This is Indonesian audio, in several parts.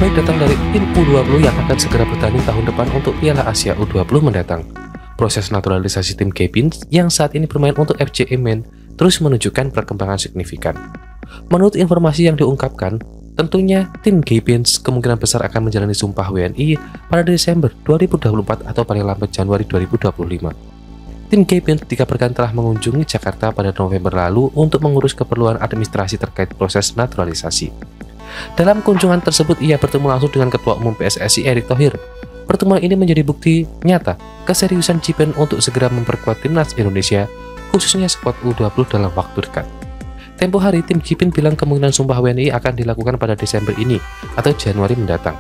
terbaik datang dari tim U20 yang akan segera bertanding tahun depan untuk Piala Asia U20 mendatang. Proses naturalisasi tim Kepins yang saat ini bermain untuk FC Emmen terus menunjukkan perkembangan signifikan. Menurut informasi yang diungkapkan, tentunya tim Kepins kemungkinan besar akan menjalani sumpah WNI pada Desember 2024 atau paling lambat Januari 2025. Tim Kepins dikabarkan telah mengunjungi Jakarta pada November lalu untuk mengurus keperluan administrasi terkait proses naturalisasi. Dalam kunjungan tersebut, ia bertemu langsung dengan Ketua Umum PSSI Erick Thohir. Pertemuan ini menjadi bukti nyata keseriusan Jipen untuk segera memperkuat timnas Indonesia, khususnya skuad U20 dalam waktu dekat. Tempo hari, tim Jipen bilang kemungkinan sumpah WNI akan dilakukan pada Desember ini atau Januari mendatang,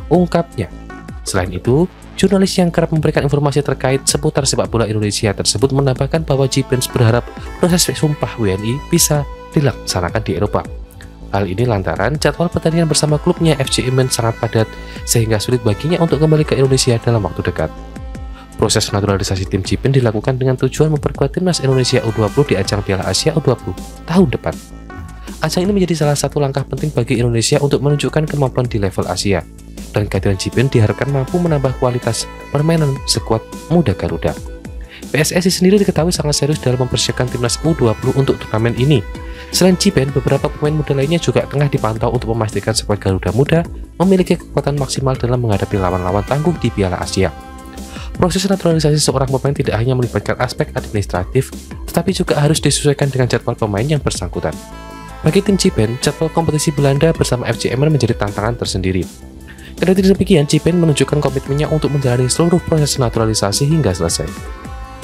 ungkapnya. Selain itu, jurnalis yang kerap memberikan informasi terkait seputar sepak bola Indonesia tersebut menambahkan bahwa Jipen berharap proses sumpah WNI bisa dilaksanakan di Eropa. Hal ini lantaran jadwal pertandingan bersama klubnya FC Emmen sangat padat sehingga sulit baginya untuk kembali ke Indonesia dalam waktu dekat. Proses naturalisasi tim Jipen dilakukan dengan tujuan memperkuat timnas Indonesia U20 di ajang Piala Asia U20 tahun depan. Ajang ini menjadi salah satu langkah penting bagi Indonesia untuk menunjukkan kemampuan di level Asia, dan kehadiran Jipen diharapkan mampu menambah kualitas permainan skuad muda Garuda. PSSI sendiri diketahui sangat serius dalam mempersiapkan timnas U20 untuk turnamen ini. Selain Jipen, beberapa pemain muda lainnya juga tengah dipantau untuk memastikan skuad Garuda Muda memiliki kekuatan maksimal dalam menghadapi lawan-lawan tangguh di Piala Asia. Proses naturalisasi seorang pemain tidak hanya melibatkan aspek administratif, tetapi juga harus disesuaikan dengan jadwal pemain yang bersangkutan. Bagi tim Jipen, jadwal kompetisi Belanda bersama FC Emmen menjadi tantangan tersendiri. Kendati demikian, Jipen menunjukkan komitmennya untuk menjalani seluruh proses naturalisasi hingga selesai.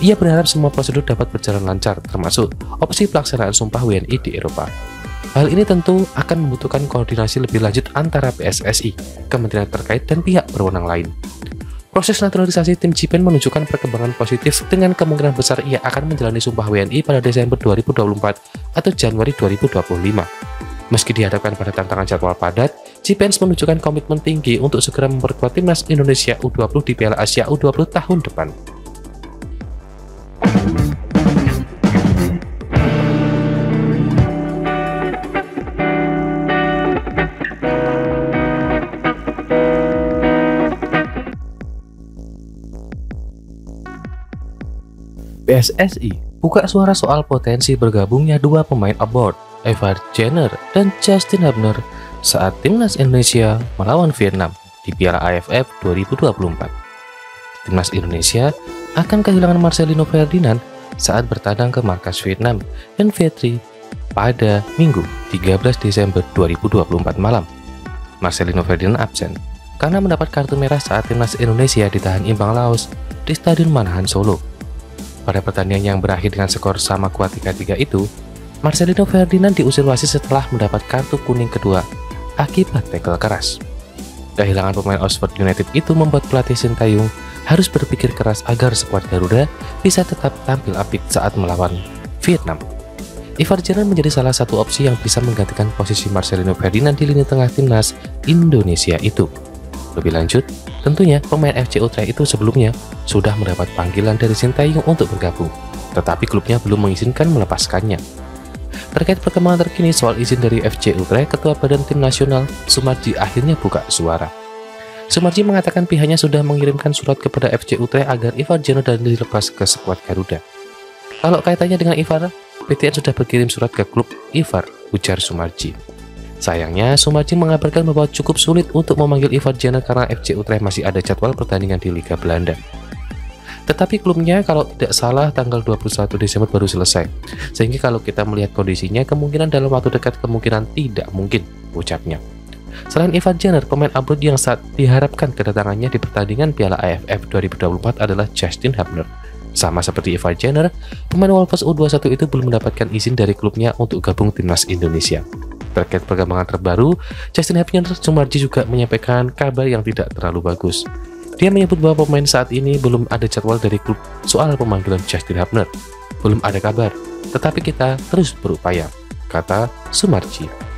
Ia berharap semua prosedur dapat berjalan lancar, termasuk opsi pelaksanaan sumpah WNI di Eropa. Hal ini tentu akan membutuhkan koordinasi lebih lanjut antara PSSI, kementerian terkait, dan pihak berwenang lain. Proses naturalisasi tim Jipen menunjukkan perkembangan positif dengan kemungkinan besar ia akan menjalani sumpah WNI pada Desember 2024 atau Januari 2025. Meski dihadapkan pada tantangan jadwal padat, Jipen menunjukkan komitmen tinggi untuk segera memperkuat timnas Indonesia U20 di Piala Asia U20 tahun depan. PSSI buka suara soal potensi bergabungnya dua pemain abroad, Ivar Jenner dan Justin Hubner, saat timnas Indonesia melawan Vietnam di Piala AFF 2024. Timnas Indonesia akan kehilangan Marcelino Ferdinand saat bertandang ke markas Vietnam dan Vietri pada Minggu 13 Desember 2024 malam. Marcelino Ferdinand absen karena mendapat kartu merah saat timnas Indonesia ditahan imbang Laos di Stadion Manahan Solo. Pada pertandingan yang berakhir dengan skor sama kuat 3-3 itu, Marcelino Ferdinand diusir wasit setelah mendapat kartu kuning kedua akibat tackle keras. Kehilangan pemain Oxford United itu membuat pelatih Sintayong harus berpikir keras agar skuad Garuda bisa tetap tampil apik saat melawan Vietnam. Ivar Jenner menjadi salah satu opsi yang bisa menggantikan posisi Marcelino Ferdinand di lini tengah timnas Indonesia itu. Lebih lanjut, tentunya pemain FC Utrecht itu sebelumnya sudah mendapat panggilan dari Sintayong untuk bergabung, tetapi klubnya belum mengizinkan melepaskannya. Terkait perkembangan terkini soal izin dari FC Utrecht, Ketua Badan Tim Nasional Sumarji akhirnya buka suara. Sumarji mengatakan pihaknya sudah mengirimkan surat kepada FC Utrecht agar Ivar Jenner dilepas ke skuad Garuda. Kalau kaitannya dengan Ivar, PTN sudah berkirim surat ke klub Ivar, ujar Sumarji. Sayangnya, Sumarji mengabarkan bahwa cukup sulit untuk memanggil Ivar Jenner karena FC Utrecht masih ada jadwal pertandingan di Liga Belanda. Tetapi klubnya kalau tidak salah tanggal 21 Desember baru selesai. Sehingga kalau kita melihat kondisinya, kemungkinan dalam waktu dekat kemungkinan tidak mungkin, ucapnya. Selain Ivar Jenner, pemain abroad yang saat diharapkan kedatangannya di pertandingan Piala AFF 2024 adalah Justin Hubner. Sama seperti Ivar Jenner, pemain Wolves U21 itu belum mendapatkan izin dari klubnya untuk gabung timnas Indonesia. Terkait perkembangan terbaru, Justin Hubner, Sumarji juga menyampaikan kabar yang tidak terlalu bagus. Dia menyebut bahwa pemain saat ini belum ada jadwal dari klub soal pemanggilan Justin Hubner. Belum ada kabar, tetapi kita terus berupaya, kata Sumarji.